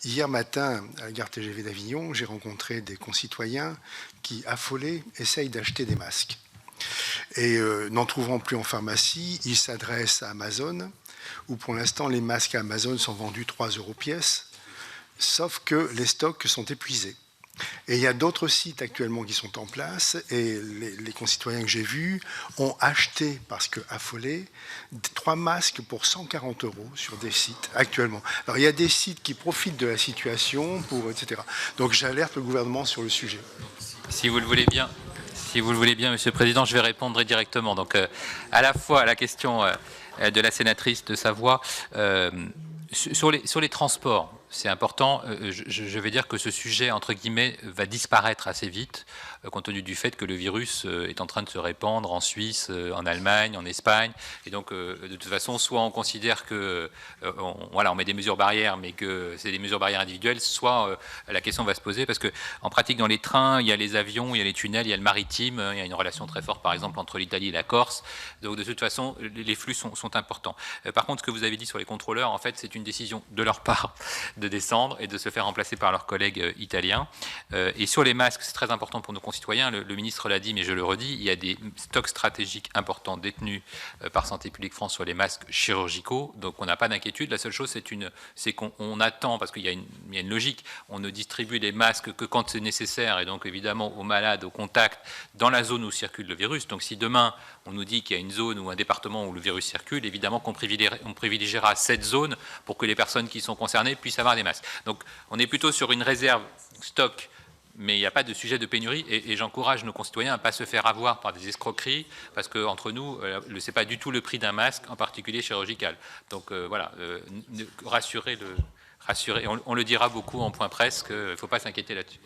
Hier matin, à la gare TGV d'Avignon, j'ai rencontré des concitoyens qui, affolés, essayent d'acheter des masques. Et n'en trouvant plus en pharmacie, ils s'adressent à Amazon, où pour l'instant les masques à Amazon sont vendus 3 € pièce, sauf que les stocks sont épuisés. Et il y a d'autres sites actuellement qui sont en place, et les concitoyens que j'ai vus ont acheté, parce que affolés, 3 masques pour 140 € sur des sites actuellement. Alors il y a des sites qui profitent de la situation, etc. Donc j'alerte le gouvernement sur le sujet. Si vous le voulez bien. Si vous le voulez bien, Monsieur le Président, je vais répondre directement. Donc, à la fois à la question de la sénatrice de Savoie, sur les transports, c'est important. Je vais dire que ce sujet, entre guillemets, va disparaître assez vite, compte tenu du fait que le virus est en train de se répandre en Suisse, en Allemagne, en Espagne. Et donc, de toute façon, soit on considère que on met des mesures barrières, mais que c'est des mesures barrières individuelles, soit la question va se poser, parce qu'en pratique, dans les trains, il y a les avions, il y a les tunnels, il y a le maritime, il y a une relation très forte, par exemple, entre l'Italie et la Corse. Donc, de toute façon, les flux sont importants. Par contre, ce que vous avez dit sur les contrôleurs, en fait, c'est une décision de leur part de descendre et de se faire remplacer par leurs collègues italiens. Et sur les masques, c'est très important pour nos concitoyens. Le ministre l'a dit, mais je le redis, il y a des stocks stratégiques importants détenus par Santé publique France sur les masques chirurgicaux. Donc on n'a pas d'inquiétude. La seule chose, c'est qu'on attend, parce qu'il y a une logique, on ne distribue les masques que quand c'est nécessaire, et donc évidemment aux malades, aux contacts, dans la zone où circule le virus. Donc si demain on nous dit qu'il y a une zone ou un département où le virus circule, évidemment qu'on privilégiera cette zone pour que les personnes qui sont concernées puissent avoir des masques. Donc on est plutôt sur une réserve stock, mais il n'y a pas de sujet de pénurie, et j'encourage nos concitoyens à ne pas se faire avoir par des escroqueries, parce qu'entre nous, ce n'est pas du tout le prix d'un masque, en particulier chirurgical. Donc voilà, rassurez, on le dira beaucoup en point presse, qu'il ne faut pas s'inquiéter là-dessus.